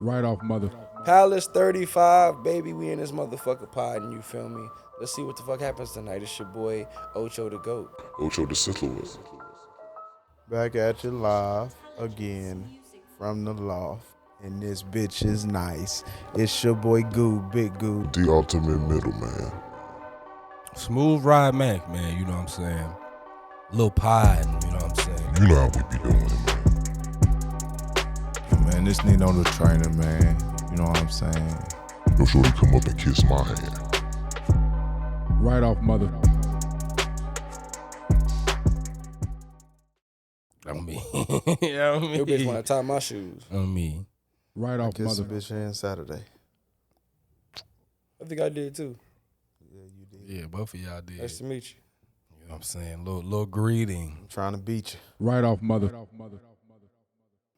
Right off mother. Palace 35, baby, we in this motherfucker pod, and you feel me? Let's see what the fuck happens tonight. It's your boy, Ocho the GOAT. Ocho the Middleman. Back at you live again from the loft. And this bitch is nice. It's your boy Gude, Big Gude. The ultimate middleman. Smooth Ride Mac, man, you know what I'm saying? Little pod, you know what I'm saying? You know how we be doing it, man. Yeah, man, this Nino the Trainer, man. You know what I'm saying? Yo, shorty come up and kiss my hand. Right off mother. On me. Yeah, on me. Your bitch wanna tie my shoes. On me. Right off Kissed mother. a bitch in Saturday. I think I did too. Yeah, you did. Yeah, both of y'all did. Nice to meet you. You know what I'm saying? Little greeting. I'm trying to beat you. Right off mother.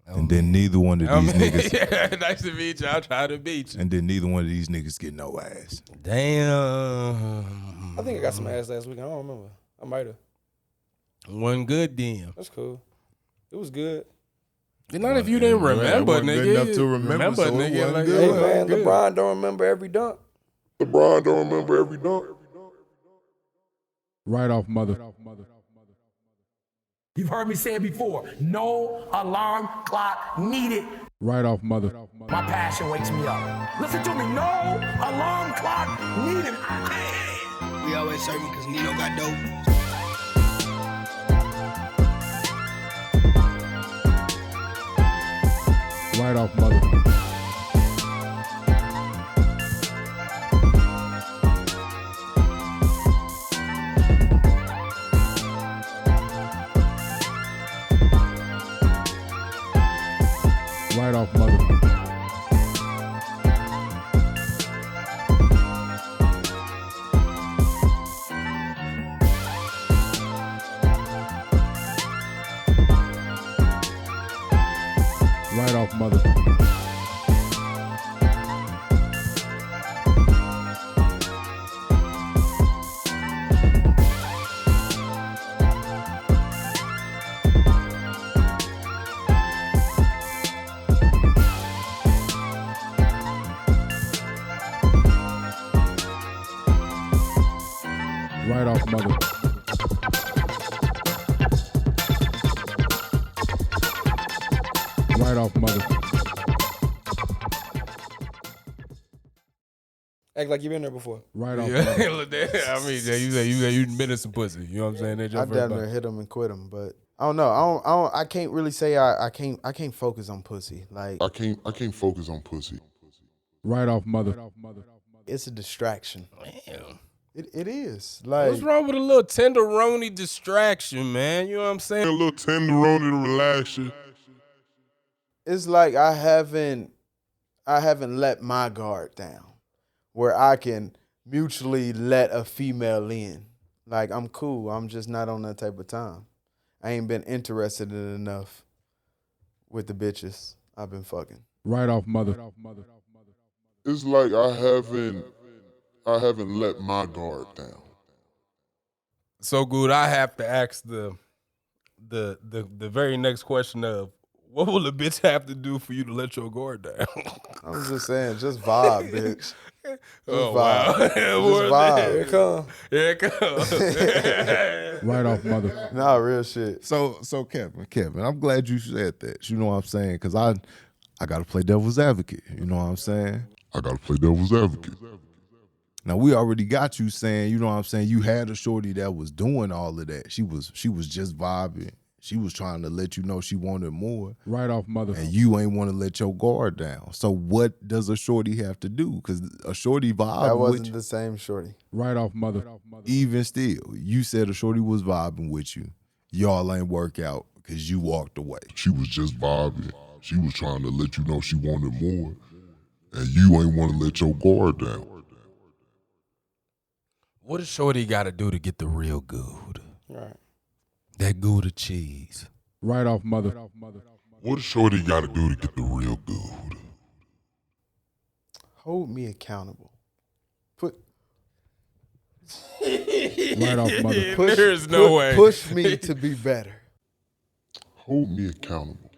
And then neither one of these niggas. Yeah, nice to meet you. I'll try to beat you. And then neither one of these niggas get no ass. Damn. I think I got some ass last week. I don't remember. I might have. One good DM. That's cool. It was good. Not if you didn't remember, wasn't nigga. good enough to remember, so it nigga. wasn't Like, good. Hey, it wasn't man, good. LeBron don't remember every dunk. LeBron don't remember every dunk. Right off mother. You've heard me say it before. No alarm clock needed. Right off mother. My passion wakes me up. Listen to me. No alarm clock needed. We always serving because Nino got dope. Right off mother. Right off mother. Right off mother. Right off mother. Right off mother. Act like you've been there before. Right off Yeah, mother. I mean, yeah, you've been in some pussy. You know what I'm saying? That's your I first damn buck. near hit him and quit him, but I don't know. I can't really say I can't focus on pussy. Like I can't focus on pussy. Right off mother. it's a distraction. Damn. It is. Like What's wrong with a little tenderoni distraction, man? You know what I'm A saying? little tenderoni to relax you. it's like I haven't let my guard down where I can mutually let a female in. Like I'm cool. I'm just not on that type of time. I ain't been interested in enough with the bitches I've been fucking. Right off mother. It's like I haven't let my guard down. So good. I have to ask the very next question of what will a bitch have to do for you to let your guard down? I'm just saying, just vibe, bitch. Oh vibe. wow! Just vibe. Here it come. Here it comes. Right off mother. Nah, real shit. So Kevin, I'm glad you said that. You know what I'm saying? Because I got to play devil's advocate. You know what I'm saying? I gotta play devil's advocate. Now we already got you saying, you know what I'm saying? You had a shorty that was doing all of that. She was just vibing. She was trying to let you know she wanted more, Right off mother. and you ain't want to let your guard down. So what does a shorty have to do? Because a shorty vibe That with wasn't you. the same shorty. Right off mother. Even still, you said a shorty was vibing with you. Y'all ain't work out because you walked away. She was just vibing. She was trying to let you know she wanted more. And you ain't want to let your guard down. What does shorty got to do to get the real good? Right. That Gouda cheese. Right off mother. What does shorty got to do to get the real good? Hold me accountable. Put Right off mother. push, There's no way. Push me to be better. Hold me accountable.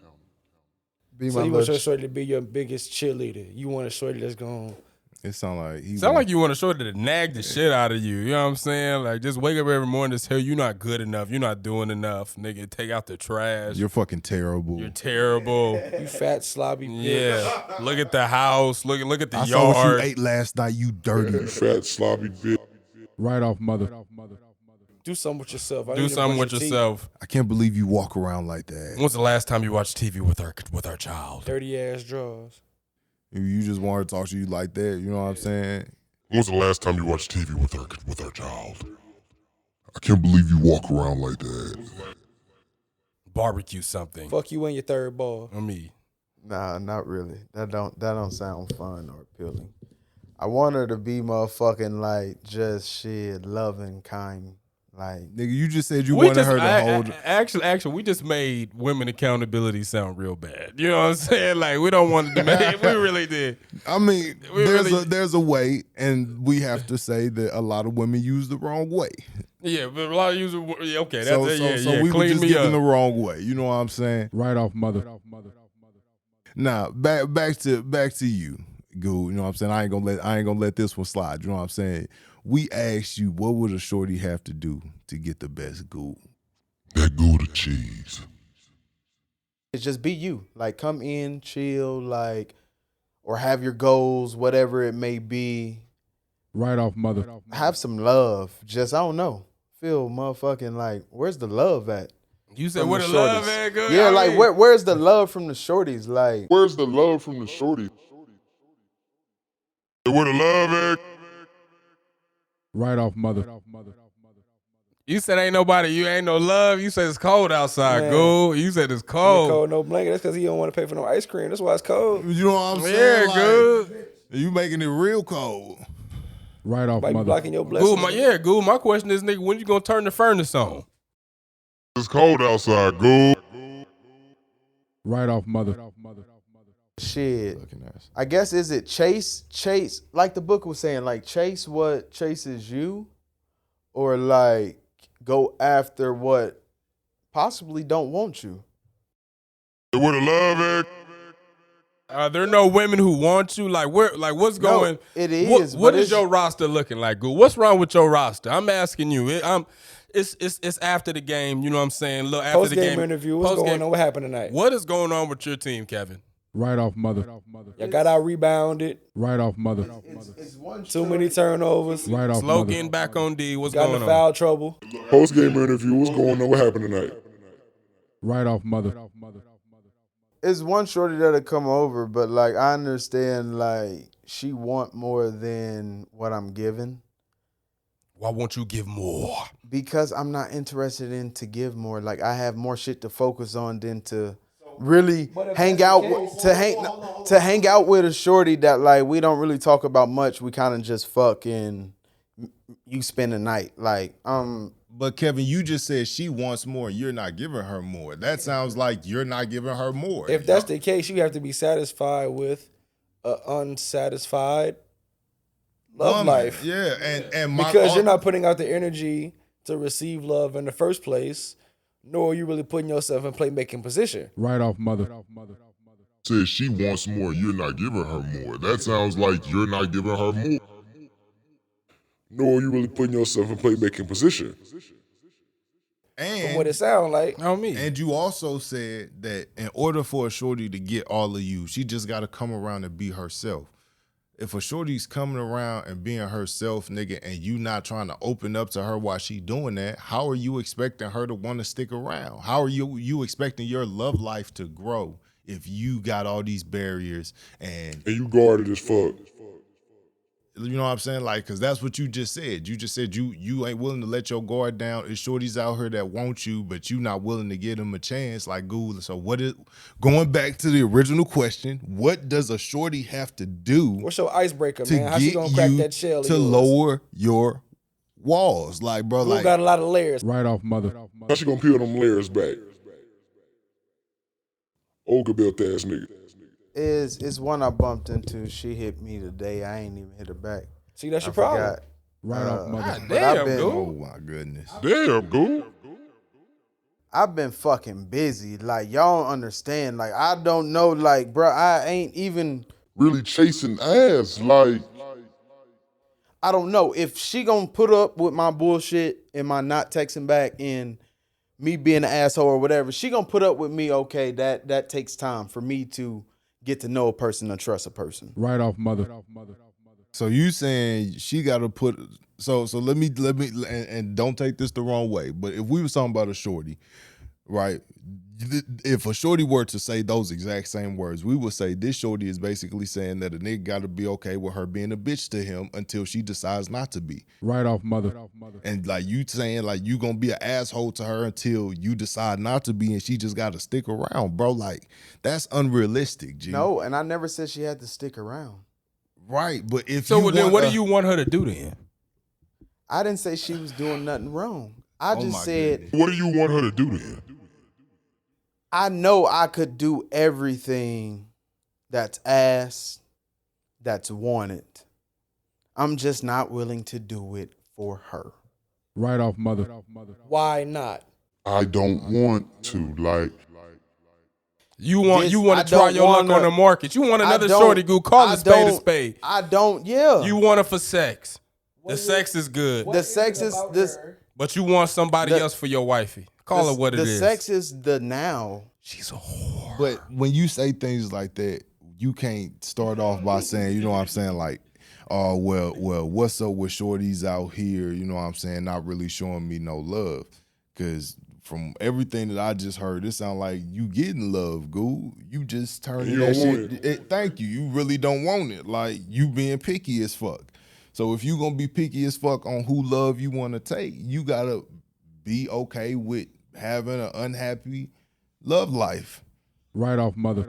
Be So my you want your little shorty to be your biggest cheerleader. You want a shorty that's going. It sound like he Sound like you want a shorty to nag the shit out of you. You know what I'm saying? Like, just wake up every morning and tell you not good enough. You're not doing enough. Nigga, take out the trash. You're fucking terrible. You're terrible. You fat slobby bitch. Yeah. Look at the house. Look at the I saw what yard. you ate last night, you dirty. You fat sloppy bitch. Right off mother. Do something with yourself. I Do need to something brush with your teeth. yourself. I can't believe you walk around like that. When's the last time you watched TV with our child? Dirty ass drawers. You just want her to talk to you like that, you know what I'm saying? When was the last time you watched TV with our child? I can't believe you walk around like that. Barbecue something. Fuck you and your third ball. On me. Nah, not really. That don't sound fun or appealing. I want her to be motherfucking like just shit, loving, kind. Like Nigga, you just said you wanted her to hold. Actually, we just made women accountability sound real bad. You know what I'm saying? Like, we don't want to demand. We really did. I mean, there's a way, and we have to say that a lot of women use the wrong way. Yeah, but a lot of users. Yeah, okay, that's So, it. so Yeah, we were clean just me getting up. the wrong way. You know what I'm saying? Right off mother. Now back to you, Gude. You know what I'm saying? I ain't gonna let this one slide. You know what I'm saying? We asked you, what would a shorty have to do to get the best Gude? That Gouda cheese. it's just be you. Like come in, chill, like or have your goals, whatever it may be. Right off mother. Have some love. Just I don't know. Feel motherfucking like where's the love at? You said From where the the love shorties. at? Good. Yeah, I like mean, where's the love from the shorties? Like Where's the love from the shorty? Where the love at? Right off mother. You said ain't nobody. You ain't no love. You said it's cold outside, Man. Goo. You said it's cold. Cold, no blanket. That's because he don't want to pay for no ice cream. That's why it's cold. You know what I'm Yeah, saying? Like, good. you making it real cold. Right off Might be mother. blocking your blessings. Goo. My question is, nigga, when you gonna turn the furnace on? It's cold outside, Goo. Right off mother. shit. I guess is it chase like the book was saying, like chase what chases you, or like go after what possibly don't want you. Where the love at? Are there no women who want you? Like where? Like what's No, going? it is, What but is it's- your roster looking like, Goo? What's wrong with your roster? I'm asking you. It's after the game. You know what I'm saying? Look, after the Post-game game interview. What's going on? What happened tonight? What is going on with your team, Kevin? Right off mother. Y'all got out rebounded. Right off mother. It's one Too many turnovers. Right off Slow mother. getting back on D. What's Got going into on? foul trouble. Post-game interview. What's going on? What happened tonight? Right off mother. It's one shorty that'll come over, but like I understand like she want more than what I'm giving. Why won't you give more? Because I'm not interested in to give more. Like I have more shit to focus on than to really hang out to hang out with a shorty that like we don't really talk about much. We kind of just fucking you spend the night. Like But Kevin, you just said she wants more. You're not giving her more. That sounds like you're not giving her more. If that's the case, you have to be satisfied with an unsatisfied love Woman, life. yeah, and my Because you're not putting out the energy to receive love in the first place, nor are you really putting yourself in playmaking position. Right off mother. Says she wants more. You're not giving her more. That sounds like you're not giving her more. Nor are you really putting yourself in playmaking position. From what it sounds like. On me. And you also said that in order for a shorty to get all of you, she just got to come around and be herself. If a shorty's coming around and being herself, nigga, and you not trying to open up to her while she doing that, how are you expecting her to want to stick around? How are you expecting your love life to grow if you got all these barriers and you guarded as fuck? You know what I'm saying? Like, because that's what you just said. You just said you ain't willing to let your guard down. It's shorties out here that want you, but you not willing to give them a chance. Like, Ghoul. So going back to the original question, what does a shorty have to do? What's your icebreaker, to man? How she get gonna crack you that shell? of to yours? lower your walls? Like, bro, Who like, got a lot of layers? Right off mother. How she gonna peel them layers back? Olga built ass nigga. is one I bumped into. She hit me today. I ain't even hit her back. See, that's your I problem. forgot. Right off mother. But I've been, oh my goodness. Damn, Goo. I've been fucking busy. Like, y'all don't understand. Like, I don't know. Like, bro, I ain't even. Really chasing ass, like. I don't know if she gonna put up with my bullshit and my not texting back and me being an asshole or whatever. She gonna put up with me. Okay, that takes time for me to get to know a person and trust a person. Right off mother. So you saying she got to put? So let me and don't take this the wrong way. But if we was talking about a shorty, right? If a shorty were to say those exact same words, we would say this shorty is basically saying that a nigga got to be okay with her being a bitch to him until she decides not to be. Right off mother. And like you saying, like you gonna be an asshole to her until you decide not to be, and she just got to stick around, bro. Like that's unrealistic, G. No, and I never said she had to stick around. Right, but if So you then, want what do you want her to do then? I didn't say she was doing nothing wrong. I just my said goodness. What do you want her to do then? I know I could do everything that's asked, that's wanted. I'm just not willing to do it for her. Right off mother. Why not? I don't want to, like. You want I to try don't your luck wanna- on the market. You want I another don't- shorty go call I a spade a don't- spade. I don't, yeah. You want her for sex. The sex is good, The sex is this. but you want somebody else for your wifey. Call her what it the is. sex is the now. She's a whore. But when you say things like that, you can't start off by saying, you know what I'm saying, like, oh, well, what's up with shorties out here, you know what I'm saying, not really showing me no love. Because from everything that I just heard, it sounds like you getting love, Gude. You just turning You that don't shit. want Thank you. You really don't want it. Like, you being picky as fuck. So if you gonna be picky as fuck on who love you want to take, you gotta be okay with having an unhappy love life. Right off mother.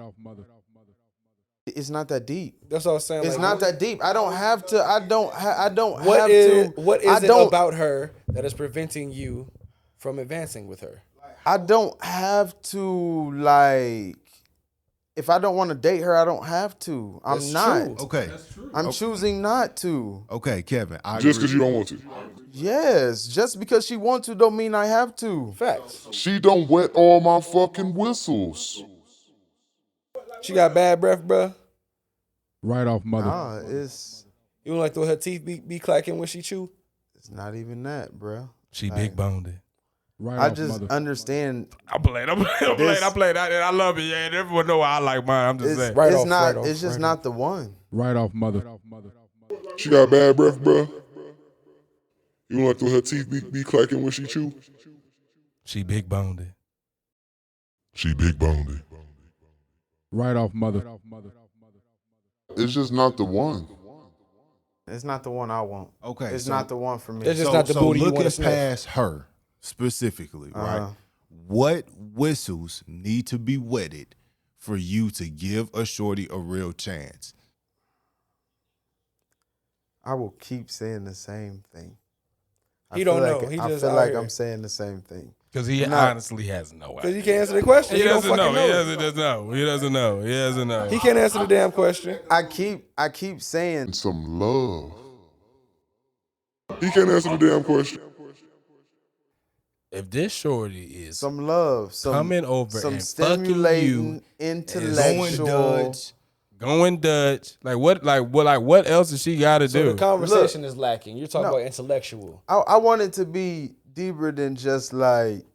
It's not that deep. That's what I was saying. It's like, not that deep. I don't have to. I don't have What is to. what I is it don't, about her that is preventing you from advancing with her? I don't have to, like, if I don't want to date her, I don't have to. I'm That's not. true. Okay. I'm choosing not to. Okay, Kevin. I Just agree. because you don't want to. Yes, just because she wants to don't mean I have to. Facts. She don't wet all my fucking whistles. She got bad breath, bruh. Right off mother. Nah, it's You don't like the way her teeth be clacking when she chew? not even that, bro. She big boned it. Right I off just mother. understand. I played. I love it. Yeah, and everyone know I like mine. I'm just It's, saying. Right it's off, not. right off, it's just right not the one. Right off mother. She got bad breath, bruh. You don't like the way her teeth be clacking when she chew? She big boned it. She big boned it. Right off mother. It's just not the one. It's not the one I want. Okay, It's so- not the one for me. It's just not the booty you looking wanna sniff. past her specifically, right? What whistles need to be wetted for you to give a shorty a real chance? I will keep saying the same thing. He don't feel like- know. He I just feel out like here. I'm saying the same thing. Because he Nah. honestly has no Because idea. you can't answer the question. He You don't doesn't fucking know. He know. doesn't know. He doesn't know. He doesn't know. He can't answer the damn question. I keep saying Some love. He can't answer the damn question. If this shorty is some love, some coming over some and fucking stimulating, you, intellectual. going Dutch, what else does she got to So do? the conversation is lacking. You're talking No. about intellectual. I want it to be deeper than just like.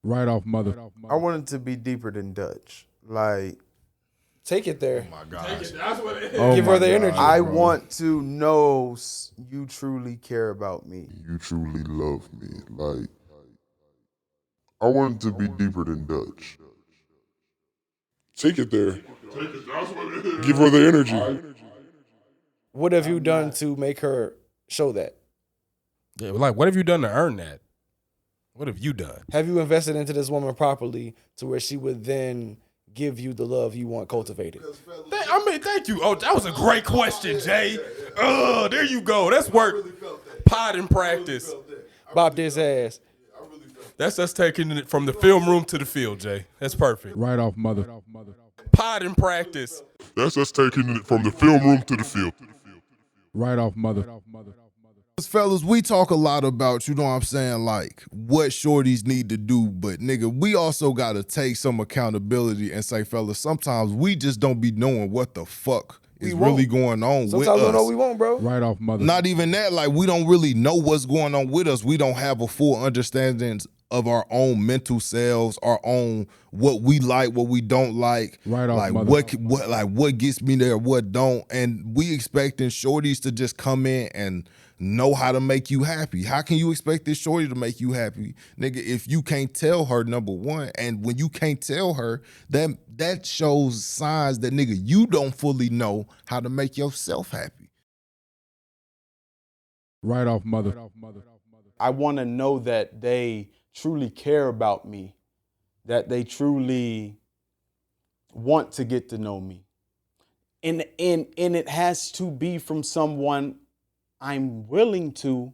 Right off mother. I want it to be deeper than Dutch. Like, Take it there. My gosh. Oh Give my her the God, energy. bro. I want to know you truly care about me. You truly love me. Like, I want it to be deeper than Dutch. Take it there. Give her the energy. What have you done to make her show that? Yeah, like, what have you done to earn that? What have you done? Have you invested into this woman properly to where she would then give you the love you want cultivated? Thank you. Oh, that was a great question, Jay. Oh, there you go. That's work. Pod in practice. Bop this ass. That's us taking it from the film room to the field, Jay. That's perfect. Right off mother. Pod in practice. That's us taking it from the film room to the field. Right off mother. Fellas, we talk a lot about, you know what I'm saying, like what shorties need to do, but nigga, we also gotta take some accountability and say, fellas, sometimes we just don't be knowing what the fuck is really going on with us. Sometimes we don't know what we want, bro. Right off mother. Not even that, like we don't really know what's going on with us. We don't have a full understanding of our own mental selves, our own what we like, what we don't like, Right off like mother. what gets me there, what don't, and we expecting shorties to just come in and know how to make you happy. How can you expect this shorty to make you happy, nigga, if you can't tell her, number one, and when you can't tell her, that shows signs that nigga you don't fully know how to make yourself happy. Right off mother. I want to know that they truly care about me, that they truly want to get to know me. And it has to be from someone I'm willing to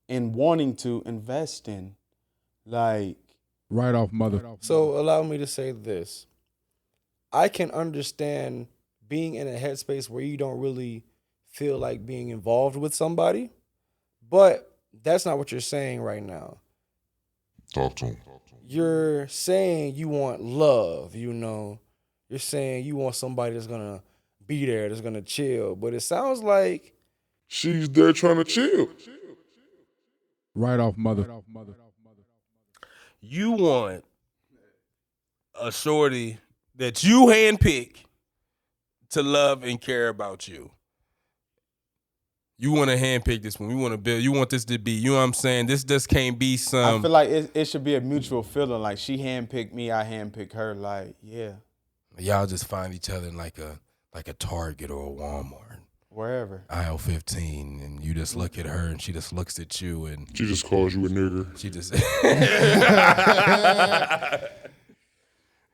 and wanting to invest in. Like, Right off mother. So allow me to say this. I can understand being in a headspace where you don't really feel like being involved with somebody, but that's not what you're saying right now. Talk to him. You're saying you want love, you know. You're saying you want somebody that's gonna be there, that's gonna chill. But it sounds like She's there trying to chill. Right off mother. You want a shorty that you handpick to love and care about you. You want to handpick this one. You want to build. You want this to be, you know what I'm saying? This just can't be I some. feel like it should be a mutual feeling. Like, she handpicked me, I handpicked her. Like, yeah, Y'all just find each other in like a Target or a Walmart. wherever. Aisle 15, and you just look at her and she just looks at you and She just calls you a nigger. she just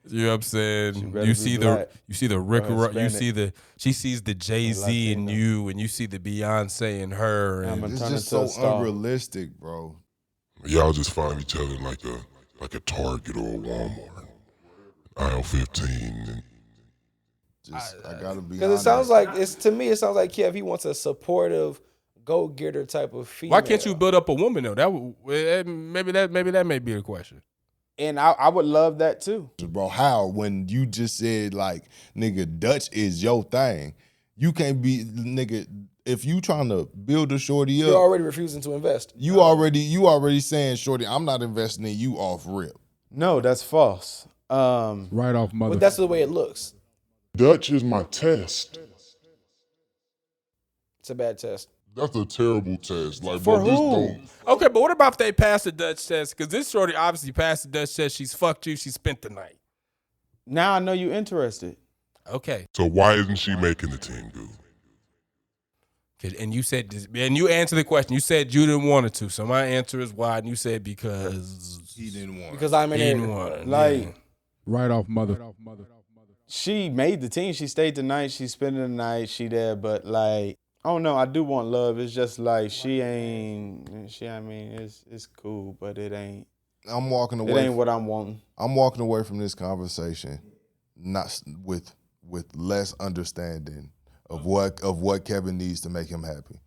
you know what I'm saying? better You be see black. the Rick Or she sees the Jay-Z in Latino. you, and you see the Beyonce in her, I'm and It's Turn just into a so star. unrealistic, bro. Y'all just find each other in like a Target or a Walmart. Aisle 15. And I gotta be because honest. it sounds like it sounds like Kev, he wants a supportive, go-getter type of female. why can't you build up a woman though? Maybe that may be a question. And I would love that too. Bro, how when you just said like, nigga, Dutch is your thing. You can't be, nigga, if you trying to build a shorty You're up, already refusing to invest. you already saying, shorty, I'm not investing in you off rip. No, that's false. Right off mother. But that's the way it looks. Dutch is my test. It's a bad test. That's a terrible test. Like, For bro, this who? don't. Okay, but what about if they pass the Dutch test? Because this shorty obviously passed the Dutch test. She's fucked you. She spent the night. Now I know you interested. Okay. So why isn't she making the team, Gude? And you said this, and you answered the question. You said you didn't want it to. So my answer is why, and you said because He didn't want Because I'm in he it. didn't want it. Like, Yeah. Right off mother. she made the team. She stayed the night. She spent the night. She there. But like, I don't know. I do want love. It's just like I mean, it's cool, but it ain't. I'm walking It away. ain't what I'm wanting. I'm walking away from this conversation, not with less understanding of what Kevin needs to make him happy.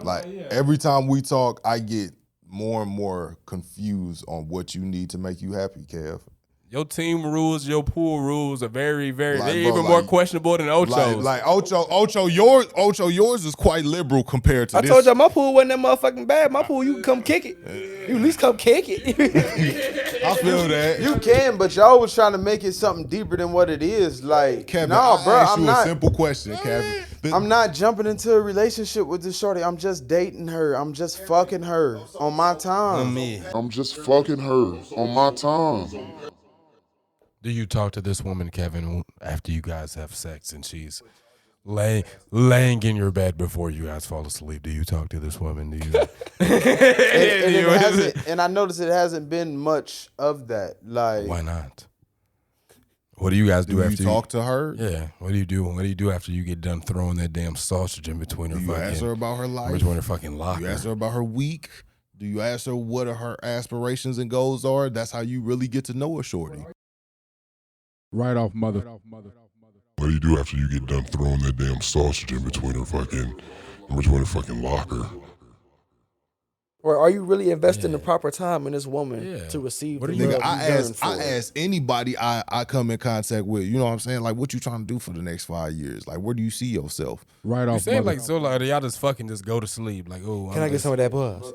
Like every time we talk, I get more and more confused on what you need to make you happy, Kev. Your team rules, your pool rules are very, very. Like, they're bro, even more like- questionable than Ocho's. Like Ocho, yours is quite liberal compared to I this. told y'all my pool wasn't that motherfucking bad. My pool, you can come kick it. You at least come kick it. I feel that. You can, but y'all was trying to make it something deeper than what it is. Like, Kevin, no, I bro, asked I'm you not. a simple question, Kevin. I'm not jumping into a relationship with this shorty. I'm just dating her. I'm just fucking her on my time. I'm just fucking her on my time. Do you talk to this woman, Kevin, after you guys have sex and she's laying in your bed before you guys fall asleep? Do you talk to this woman? Do you? And I noticed it hasn't been much of that. Like, Why not? What do you guys do Do after you talk to her? Yeah. What do you do? What do you do after you get done throwing that damn sausage in between her Do you fucking? ask her about her life? Between her fucking locker. Do you ask her about her week? Do you ask her what her aspirations and goals are? That's how you really get to know a shorty. Right off mother. What do you do after you get done throwing that damn sausage in between her fucking locker? Or are you really investing the proper time in this woman to receive the Nigga, love you yearn for? I ask anybody I come in contact with, you know what I'm saying? Like, what you trying to do for the next 5 years? Like, where do you see yourself? Right You off saying mother. like so like y'all just fucking just go to sleep like oh Can I get some of that buzz?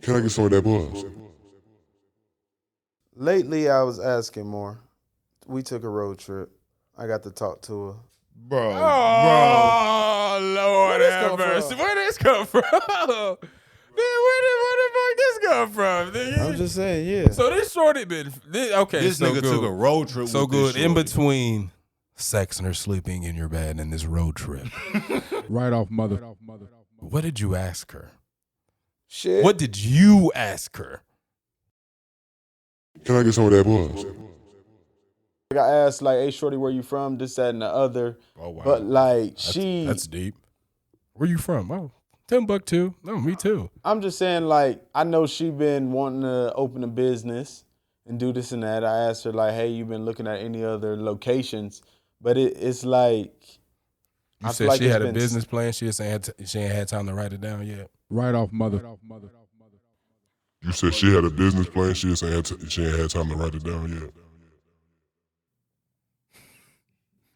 Can I get some of that buzz? Lately, I was asking more. We took a road trip. I got to talk to her. Bro, Oh Lord this have come mercy. from? Where this come from? Where the fuck this come from? Nigga? I'm just saying, yeah. So this shorty been okay. this so nigga good. took a road trip So with good this in shorty. between sex and her sleeping in your bed and this road trip. Right off mother. What did you ask her? Shit. What did you ask her? Can I get some of that buzz? Like I asked, like, hey, shorty, where you from? This, that, and the other. Oh wow. But, like, That's deep. Where you from? Oh, Timbuktu. No, me too. I'm just saying, like, I know she been wanting to open a business and do this and that. I asked her, like, hey, you been looking at any other locations? But it's like, You I said feel like she it's had a been- business plan. She was saying she ain't had time to write it down yet. Right off mother. You said she had a business plan. She just ain't she ain't had time to write it down yet.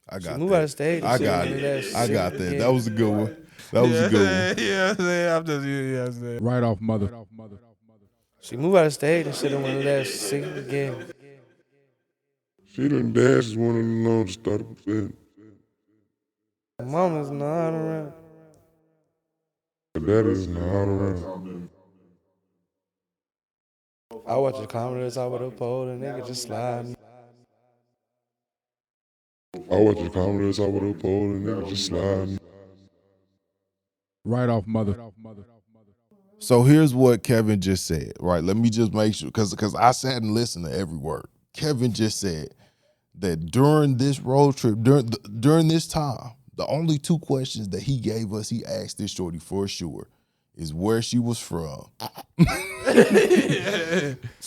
I got Move out of that. stage. I got it. I got that. That was a good one. That was a good one. Yeah, I'm saying. I'm just I'm saying. Right off mother. She move out of stage and shit. And one of that sing again. She done dashed one of them know to start up with. Mama's not around. Daddy's not around. I watch the commenters out with a pole and nigga just slide. I watch the comments out with a pole and nigga just sliding. Right off mother. So here's what Kevin just said, right? Let me just make sure, because I sat and listened to every word. Kevin just said that during this road trip, during this time, the only two questions that he gave us, he asked this shorty for sure, is where she was from.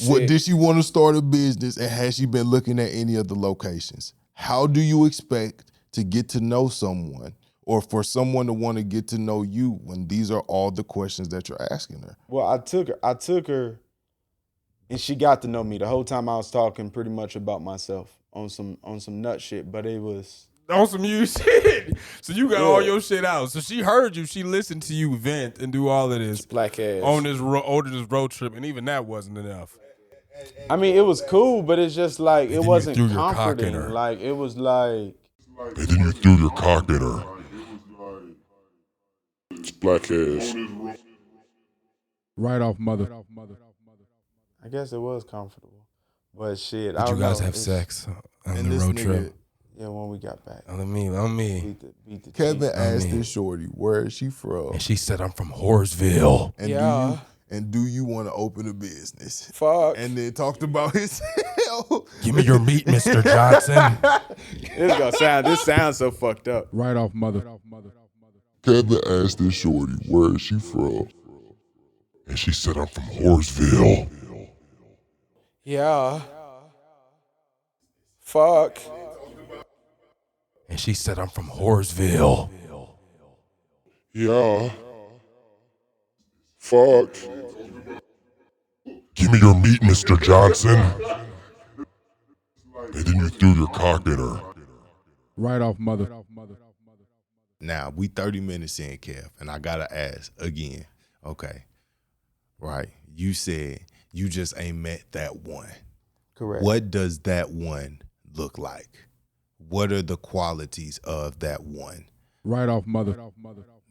What did she want to start a business, and has she been looking at any other locations? How do you expect to get to know someone, or for someone to want to get to know you, when these are all the questions that you're asking her? Well, I took her, and she got to know me. The whole time I was talking pretty much about myself on some nut shit, but it was On some you shit. So you got all your shit out. So she heard you. She listened to you vent and do all of this Black ass. on this road trip, and even that wasn't enough. I mean, it was cool, but it's just like And it then you wasn't threw your cock in comforting. her. Like it was like And then you threw your cock in her. It's black ass. Right off mother. I guess it was comfortable, but shit. Did I you don't guys know. have It's- sex on And the this road nigga- trip? Yeah, when we got back, On me. beat the Kevin cheese. asked mean- this shorty, where is she from? And she said, I'm from Horseville. And do you want to open a business? Fuck. And then talked about himself. Give me your meat, Mr. Johnson. This sounds so fucked up. Right off mother. Kevin asked this shorty, where is she from? And she said, I'm from Horseville. Yeah. Fuck. And she said, I'm from Horseville. Yeah. Fuck. Give me your meat, Mr. Johnson. And then you threw your cock in her. Right off mother. Now, we 30 minutes in, Kev, and I got to ask again. Okay, right. You said you just ain't met that one. Correct. What does that one look like? What are the qualities of that one? Right off mother.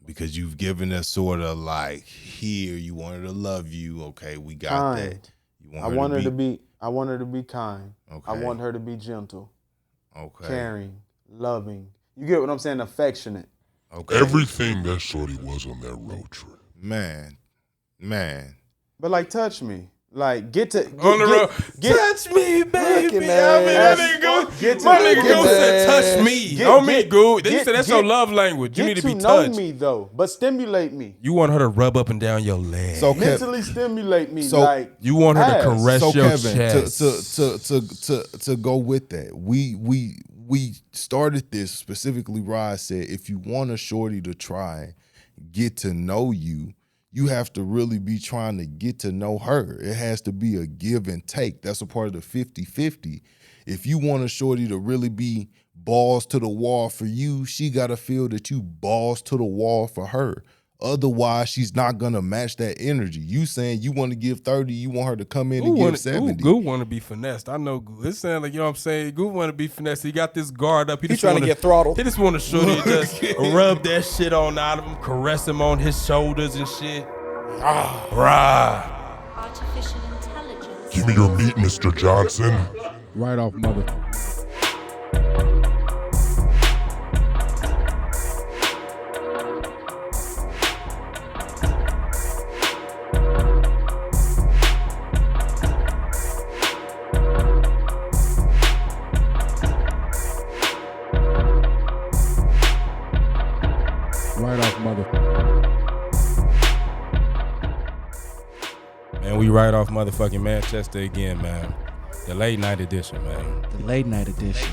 Because you've given us sort of like, here, you want her to love you. Okay, we got Kind. that. You I want her to be kind. Okay. I want her to be gentle, Okay. caring, loving. You get what I'm saying? Affectionate. Okay. Everything that shorty was on that road trip. Man. But like, touch me. Like, get to On the road. Touch me, baby. Looking I mean, ass. that nigga Get to my the- nigga get Goose to- said, touch me. get- On me, get- Goose. Then you get- said that's your get- love language. You Get need to to be know touched. me though, but stimulate me. You want her to rub up and down your leg. So, Kev, Mentally stimulate me. So, like you want her ass. to caress so your Kevin, chest. to go with that, we started this specifically. Rod said, if you want a shorty to try and get to know you, you have to really be trying to get to know her. It has to be a give and take. That's a part of the 50-50. If you want a shorty to really be balls to the wall for you, she got to feel that you balls to the wall for her. Otherwise, she's not going to match that energy. You saying you want to give 30, you want her to come in and give 70. Goode want to be finessed. I know Goode. It sounds like, you know what I'm saying? Goode want to be finessed. He got this guard up. He's trying to get throttled. He just want to shorty to just rub that shit on out of him, caress him on his shoulders and shit. Rah. Artificial intelligence. Give me your meat, Mr. Johnson. Right off mother. Right off mother. Man, we right off motherfucking Manchester again, man. The late night edition, man. The late night edition.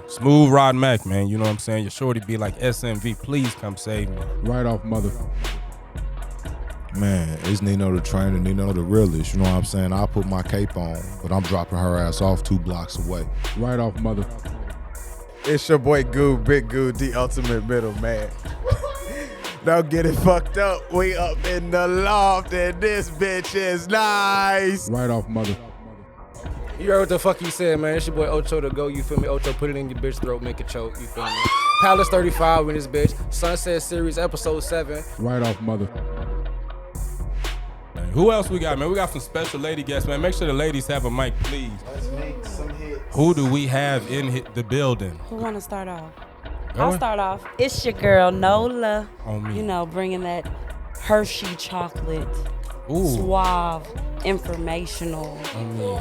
Smooth Rod Mac, man. You know what I'm saying? Your shorty be like, SMV, please come save me. Right off mother. Man, it's Nino the Trainer, Nino the realist. You know what I'm saying? I'll put my cape on, but I'm dropping her ass off 2 blocks away. Right off mother. It's your boy Gude, Big Gude, the ultimate middleman. Don't get it fucked up. We up in the loft and this bitch is nice. Right off mother. You heard what the fuck he said, man. It's your boy Ocho to go, you feel me? Ocho, put it in your bitch throat, make it choke, you feel me? Palace 35 in this bitch. Sunset Series, episode 7. Right off mother. Man, who else we got, man? We got some special lady guests, man. Make sure the ladies have a mic, please. Let's make some hits. Who do we have in the building? Who want to start off? Go I'll ahead. start off. It's your girl Nola. On me. You know, bringing that Hershey chocolate, Ooh. suave, informational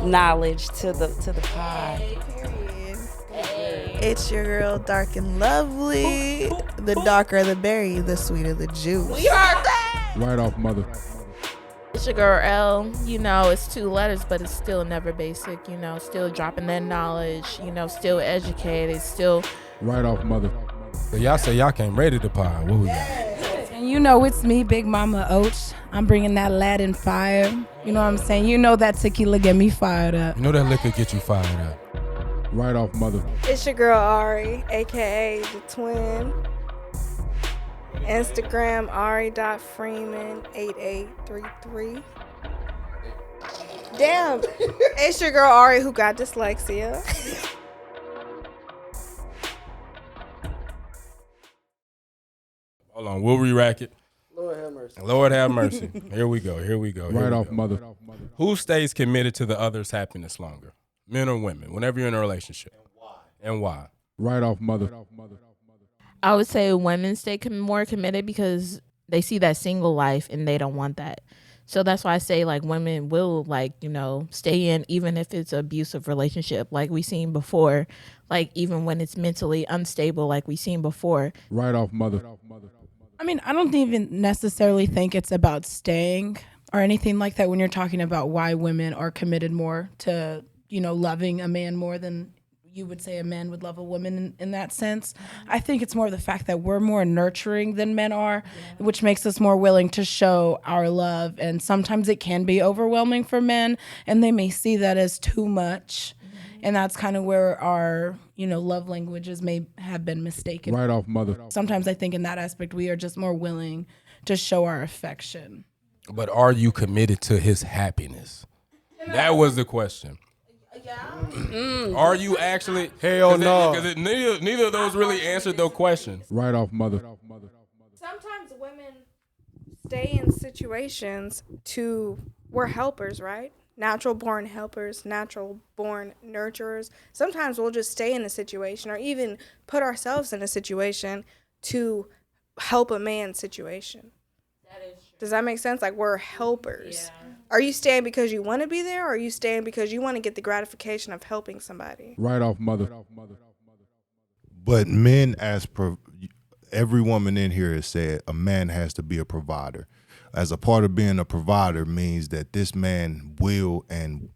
knowledge to the pod. It's your girl, Dark and Lovely. The darker the berry, the sweeter the juice. Right off mother. It's your girl L. You know, it's 2 letters, but it's still never basic. You know, still dropping that knowledge. You know, still educated. Still. Right off mother. So y'all say y'all came ready to pod. What we got? And you know it's me, Big Mama Oach. I'm bringing that Latin fire. You know what I'm saying? You know that tequila get me fired up. You know that liquor get you fired up. Right off mother. It's your girl, Ari, a.k.a. The Twin. Instagram, Ari.Freeman8833. Damn. It's your girl, Ari, who got dyslexia. Hold on, we'll re-rack it. Lord have mercy. Lord have mercy. Here we go. Right off mother. Who stays committed to the other's happiness longer? Men or women? Whenever you're in a relationship. And why? Right off mother. I would say women stay more committed because they see that single life and they don't want that. So that's why I say like women will like, you know, stay in even if it's an abusive relationship like we seen before, like even when it's mentally unstable like we seen before. Right off mother. I mean, I don't even necessarily think it's about staying or anything like that when you're talking about why women are committed more to, you know, loving a man more than you would say a man would love a woman in that sense. I think it's more the fact that we're more nurturing than men are, which makes us more willing to show our love. And sometimes it can be overwhelming for men, and they may see that as too much. And that's kind of where our, you know, love languages may have been mistaken. Right off mother. Sometimes I think in that aspect, we are just more willing to show our affection. But are you committed to his happiness? That was the question. Are you actually? Hell no. Because neither of those really answered those questions. Right off mother. Sometimes women stay in situations we're helpers, right? Natural born helpers, natural born nurturers. Sometimes we'll just stay in a situation or even put ourselves in a situation to help a man's situation. That is true. Does that make sense? Like we're helpers. Yeah. Are you staying because you want to be there, or are you staying because you want to get the gratification of helping somebody? Right off mother. But men, every woman in here has said, a man has to be a provider. As a part of being a provider means that this man will and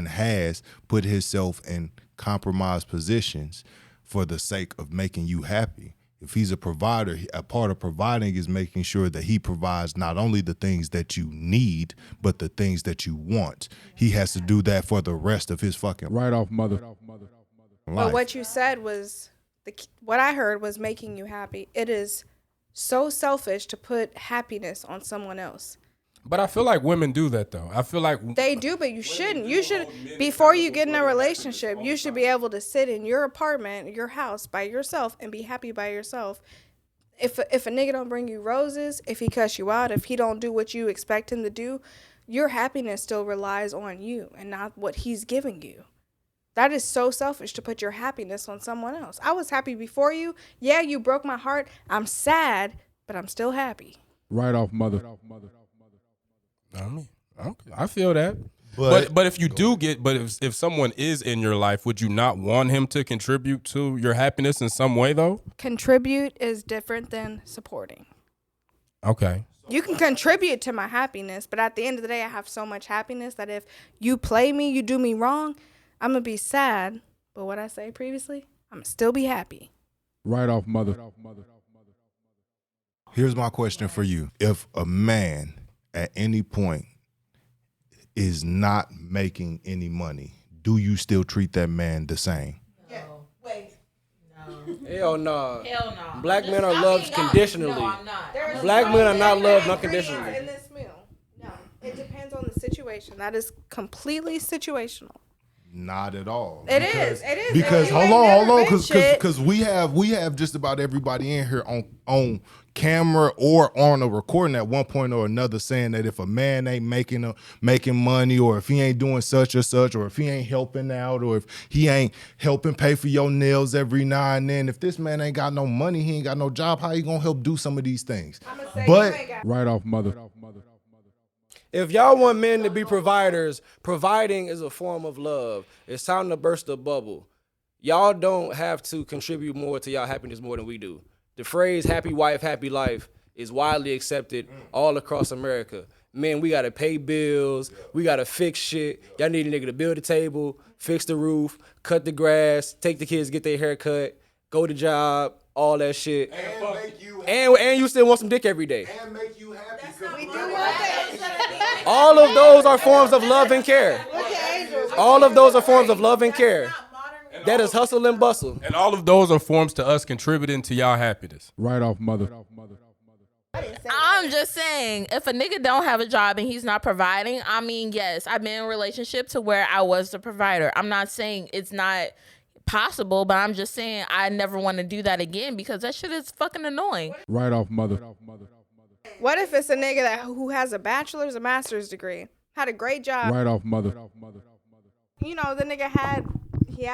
has put himself in compromised positions for the sake of making you happy. If he's a provider, a part of providing is making sure that he provides not only the things that you need, but the things that you want. He has to do that for the rest of his fucking Right off, mother. life. But what you said was, what I heard was making you happy. It is so selfish to put happiness on someone else. But I feel like women do that though. I feel like They do, but you shouldn't. You should, before you get in a relationship, you should be able to sit in your apartment, your house by yourself and be happy by yourself. If a nigga don't bring you roses, if he cuss you out, if he don't do what you expect him to do, your happiness still relies on you and not what he's giving you. That is so selfish to put your happiness on someone else. I was happy before you. Yeah, you broke my heart. I'm sad, but I'm still happy. Right off, mother. I mean, I feel that. But if you do get, but if someone is in your life, would you not want him to contribute to your happiness in some way though? Contribute is different than supporting. Okay. You can contribute to my happiness, but at the end of the day, I have so much happiness that if you play me, you do me wrong, I'm going to be sad. But what I say previously, I'm going to still be happy. Right off, mother. Here's my question for you. If a man at any point is not making any money, do you still treat that man the same? Hell no. Hell no. Black men are loved conditionally. No, I'm not. Black men are not loved unconditionally. In this meal, no. It depends on the situation. That is completely situational. Not at all. It is. Because If you hold ain't on, never been shit- because we have just about everybody in here on camera or on a recording at one point or another saying that if a man ain't making money, or if he ain't doing such or such, or if he ain't helping out, or if he ain't helping pay for your nails every now and then, if this man ain't got no money, he ain't got no job, how he gonna help do some of these things? But right off, mother. If y'all want men to be providers, providing is a form of love. It's time to burst the bubble. Y'all don't have to contribute more to y'all happiness more than we do. The phrase happy wife, happy life is widely accepted all across America. Men, we got to pay bills. We got to fix shit. Y'all need a nigga to build a table, fix the roof, cut the grass, take the kids, get their hair cut, go to job, all that shit. and make you And you still want some dick every day. and make you happy. We do want that. All of those are forms of love and care. All of those are forms of love and care. That is hustle and bustle. And all of those are forms to us contributing to y'all happiness. Right off, mother. I'm just saying, if a nigga don't have a job and he's not providing, I mean, yes, I've been in a relationship to where I was the provider. I'm not saying it's not possible, but I'm just saying I never want to do that again because that shit is fucking annoying. Right off, mother. What if it's a nigga who has a bachelor's, a master's degree, had a great job? Right off, mother. You know, the nigga had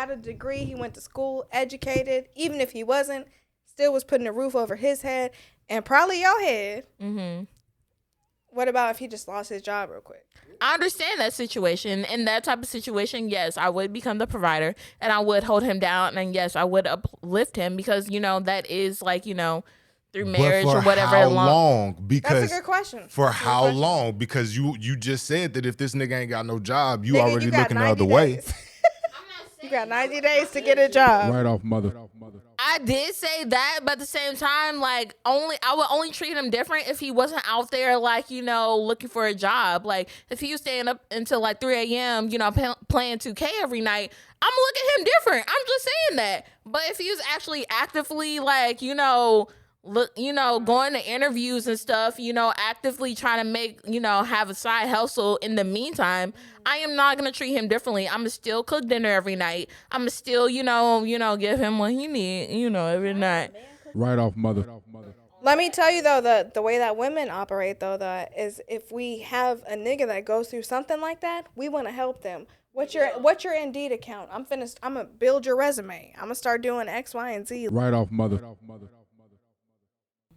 a degree, he went to school, educated, even if he wasn't, still was putting a roof over his head and probably your head. Mm-hmm. What about if he just lost his job real quick? I understand that situation. In that type of situation, yes, I would become the provider and I would hold him down, and yes, I would uplift him because, you know, that is like, you know, through marriage But for or whatever. how long? Because That's a good question. For how long? Because you just said that if this nigga ain't got no job, you Nigga, already you got looking the 90 other way. days. You got 90 days to get a job. Right off, mother. I did say that, but at the same time, like, I would only treat him different if he wasn't out there, like, you know, looking for a job. Like, if he was staying up until like 3 a.m., you know, playing 2K every night, I'm gonna look at him different. I'm just saying that. But if he was actually actively, like, you know, going to interviews and stuff, you know, actively trying to make, you know, have a side hustle in the meantime, I am not going to treat him differently. I'm going to still cook dinner every night. I'm going to still, you know, give him what he need, you know, every night. Right off, mother. Let me tell you, though, the way that women operate, though, is if we have a nigga that goes through something like that, we want to help them. What's your Indeed account? I'm going to build your resume. I'm going to start doing X, Y, and Z. Right off, mother.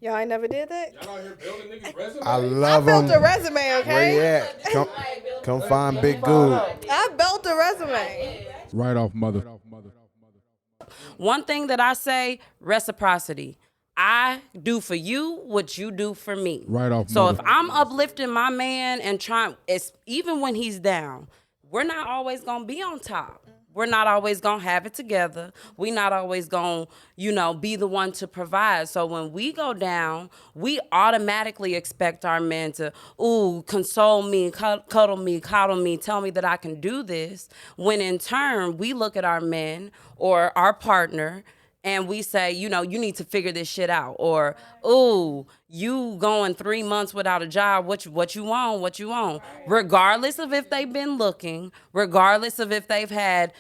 Y'all ain't never did that? Y'all out here building niggas' resumes? I love him. I built a resume, okay? Where you at? Come find Big Gude. I built a resume. Right off, mother. One thing that I say, reciprocity. I do for you what you do for me. Right off, So mother. if I'm uplifting my man and even when he's down, we're not always gonna be on top. We're not always gonna have it together. We not always gonna, be the one to provide. So when we go down, we automatically expect our men to, console me, cuddle me, coddle me, tell me that I can do this. When in turn, we look at our men or our partner and we say, you need to figure this shit out. Or, you going 3 months without a job, what you want? Regardless of if they've been looking, regardless of if they've had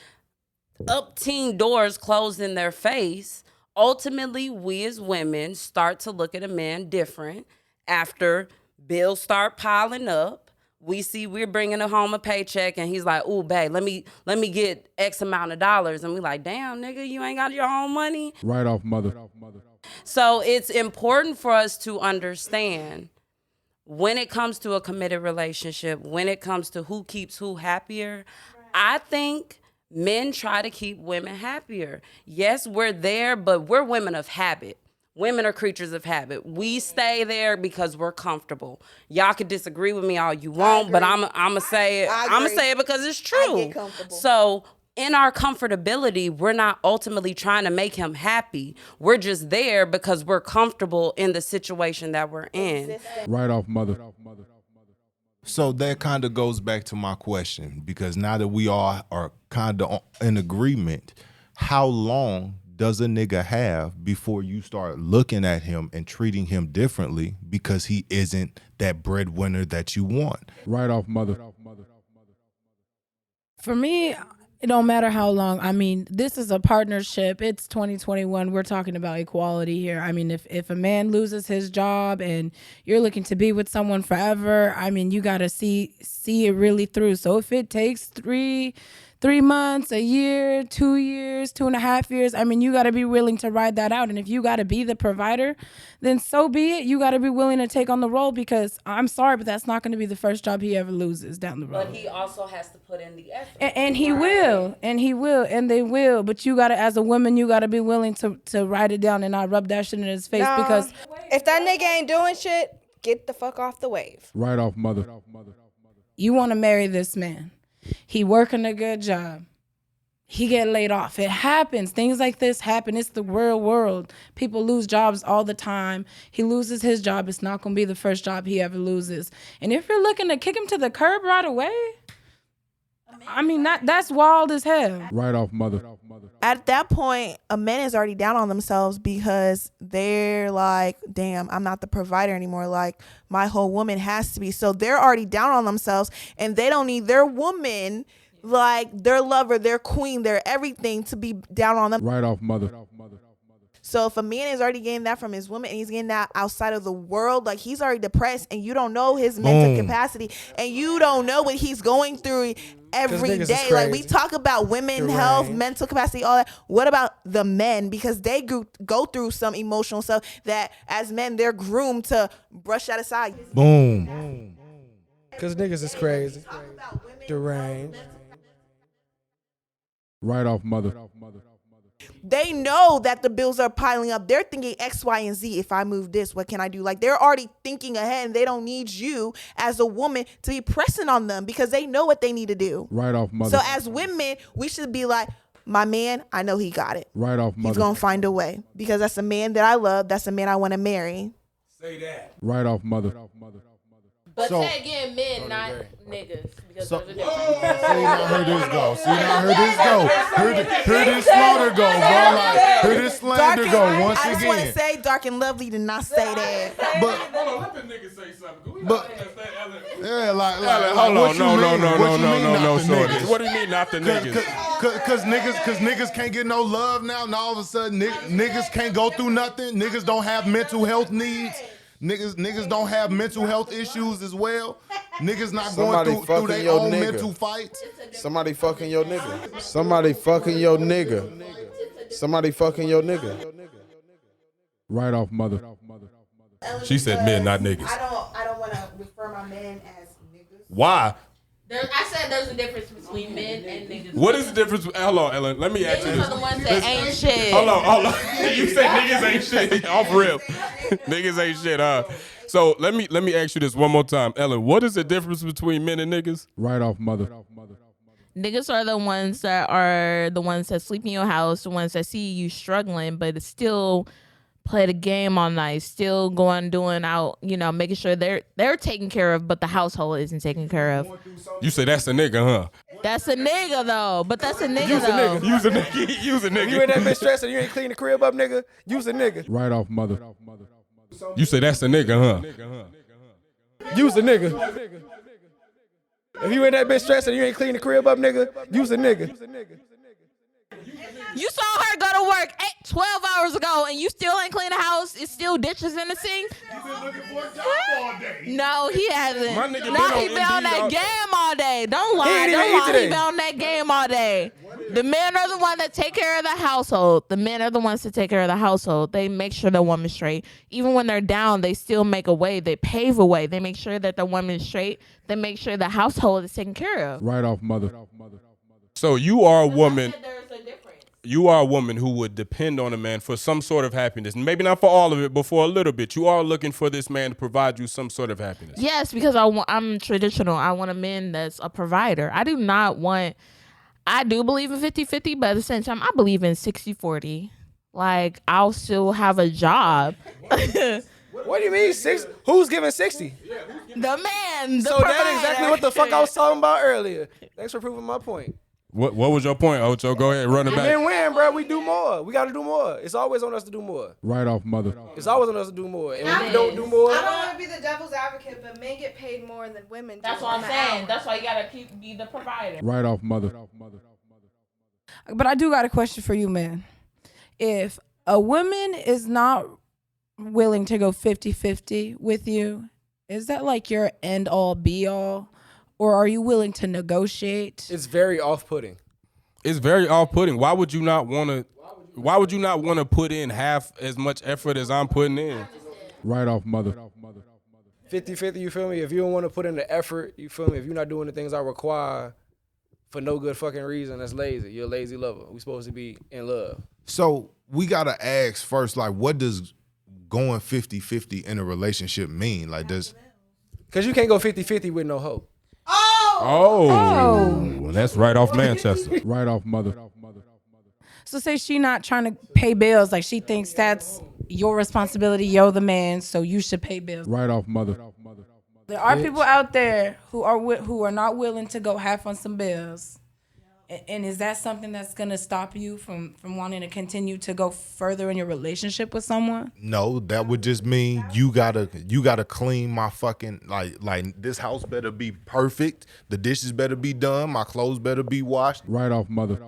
upteen doors closed in their face, ultimately we as women start to look at a man different after bills start piling up. We see we're bringing home a paycheck and he's like, ooh, babe, let me get X amount of dollars. And we like, damn, nigga, you ain't got your own money. Right off, mother. So it's important for us to understand when it comes to a committed relationship, when it comes to who keeps who happier, I think men try to keep women happier. Yes, we're there, but we're women of habit. Women are creatures of habit. We stay there because we're comfortable. Y'all could disagree with me all you want, but I'ma say it. I'ma say it because it's true. I get comfortable. So in our comfortability, we're not ultimately trying to make him happy. We're just there because we're comfortable in the situation that we're in. Right off, mother. So that kind of goes back to my question, because now that we all are kind of in agreement, how long does a nigga have before you start looking at him and treating him differently because he isn't that breadwinner that you want? Right off, mother. For me, it don't matter how long. I mean, this is a partnership. It's 2021. We're talking about equality here. I mean, if a man loses his job and you're looking to be with someone forever, I mean, you got to see it really through. So if it takes 3 months, a year, 2 years, 2.5 years, I mean, you got to be willing to ride that out. And if you got to be the provider, then so be it. You got to be willing to take on the role, because I'm sorry, but that's not going to be the first job he ever loses down the road. But he also has to put in the effort. And he will, and they will. But you got to, as a woman, you got to be willing to write it down and not rub that shit in his face. Because if that nigga ain't doing shit, get the fuck off the wave. Right off, mother. You want to marry this man. He working a good job. He get laid off. It happens. Things like this happen. It's the real world. People lose jobs all the time. He loses his job. It's not going to be the first job he ever loses. And if you're looking to kick him to the curb right away, I mean, that's wild as hell. Right off, mother. At that point, a man is already down on themselves because they're like, damn, I'm not the provider anymore. Like, my whole woman has to be. So they're already down on themselves, and they don't need their woman, like their lover, their queen, their everything, to be down on them. Right off, mother. So if a man is already getting that from his woman and he's getting that outside of the world, like he's already depressed, and you don't know his mental capacity, and you don't know what he's going through every day. Like, we talk about women health, mental capacity, all that. What about the men? Because they go through some emotional stuff that as men they're groomed to brush that aside. Boom. Because niggas is crazy. Deranged. Right off, mother. They know that the bills are piling up. They're thinking X, Y, and Z. If I move this, what can I do? Like, they're already thinking ahead, and they don't need you as a woman to be pressing on them because they know what they need to do. Right off, mother. So as women, we should be like, my man, I know he got it. Right off, mother. He's going to find a way, because that's a man that I love. That's a man I want to marry. Say that. Right off, mother. But So- say again, men, not niggas. Because So- there's a difference. See, now hear this go. Hear this slaughter go, bro. Like, hear this slander go once I just want to again. say, Dark and Lovely did not say that. But Hold on, let the nigga say something. yeah, like Hold what on, you no, mean? What you mean not no, the shorty. niggas? What do you mean not the niggas? Cause niggas can't get no love now. Now all of a sudden niggas can't go through nothing. Niggas don't have mental health needs. Niggas don't have mental health issues as well. Niggas not Somebody going through fucking their your own nigga. mental fights. Somebody fucking your nigga. Somebody fucking your nigga. Somebody fucking your nigga. Right off, mother. She said men, not niggas. I don't want to refer my man as niggas. Why? I said there's a difference between men and niggas. What is the difference? Hold on, Ellen. Let me ask you Niggas this. are the ones that ain't shit. Hold on. You said niggas ain't shit. Off rip. Niggas ain't shit, huh? So let me ask you this one more time, Ellen. What is the difference between men and niggas? Right off, mother. Niggas are the ones that sleep in your house, the ones that see you struggling, but still play the game all night, still doing out, making sure they're taken care of, but the household isn't taken care of. You say that's a nigga, huh? That's a nigga though, but that's a nigga Use a though. nigga. Use a nigga. Use a nigga. You ain't that bitch stressed and you ain't clean the crib up, nigga. Use a nigga. Right off mother. You say that's a nigga, huh? Use a nigga. If you ain't that bitch stressed and you ain't clean the crib up, nigga, use a nigga. You saw her go to work 12 hours ago and you still ain't clean the house. It's still dishes in the sink. No, he hasn't. My nigga He been on that game all day. Don't lie. He been on that game all day. The men are the ones that take care of the household. The men are the ones that take care of the household. They make sure the woman's straight. Even when they're down, they still make a way. They pave a way. They make sure that the woman's straight. They make sure the household is taken care of. Right off mother. So you are a woman. You are a woman who would depend on a man for some sort of happiness. Maybe not for all of it, but for a little bit. You are looking for this man to provide you some sort of happiness. Yes, because I'm traditional. I want a man that's a provider. I do believe in 50-50, but at the same time, I believe in 60-40. Like, I'll still have a job. What do you mean 60? Who's giving 60? The man. So that's exactly what the fuck I was talking about earlier. Thanks for proving my point. What was your point, Ocho? Go ahead, run it back. Men win, bro. We do more. We got to do more. It's always on us to do more. Right off mother. It's always on us to do more. And when we don't do more, I don't want to be the devil's advocate, but men get paid more than women do. That's what I'm saying. That's why you gotta be the provider. Right off mother. But I do got a question for you, man. If a woman is not willing to go 50-50 with you, is that like your end all be all? Or are you willing to negotiate? it's very off-putting. It's very off-putting. Why would you not want to put in half as much effort as I'm putting in? Right off mother. 50-50, you feel me? If you don't want to put in the effort, you feel me? If you're not doing the things I require for no good fucking reason, that's lazy. You're a lazy lover. We're supposed to be in love. So we gotta ask first, like, what does going 50-50 in a relationship mean? Like, Because you can't go 50-50 with no hope. Oh, that's right off Manchester. Right off mother. So say she not trying to pay bills, like she thinks that's your responsibility, you're the man, so you should pay bills. Right off mother. There are people out there who are not willing to go half on some bills. And is that something that's gonna stop you from wanting to continue to go further in your relationship with someone? no, that would just mean you gotta clean my fucking like this house better be perfect. The dishes better be done. My clothes better be washed. Right off mother.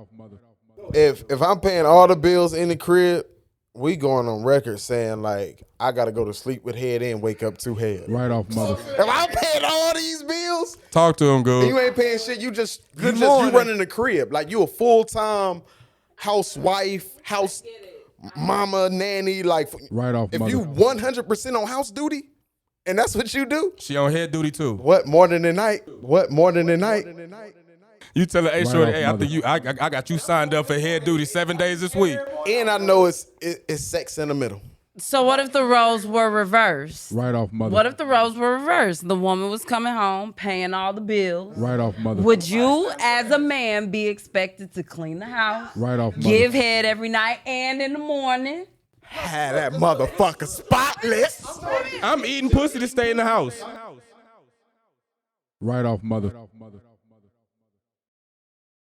If I'm paying all the bills in the crib, we going on record saying like I gotta go to sleep with head and wake up to head. Right off mother. If I'm paying all these bills, Talk to him, and good. you ain't paying shit, you running the crib. Like you a full-time housewife, house mama, nanny. Like Right off if mother. you 100% on house duty, and that's what you do. She on head duty too. What more than the night? You tell her, hey, Right shorty, off hey, mother. I got you signed up for head duty 7 days this week. And I know it's sex in the middle. So what if the roles were reversed? Right off mother. What if the roles were reversed? The woman was coming home, paying all the bills. Right off mother. Would you, as a man, be expected to clean the house, Right off mother. give head every night and in the morning? Had that motherfucker spotless. I'm eating pussy to stay in the house. Right off mother.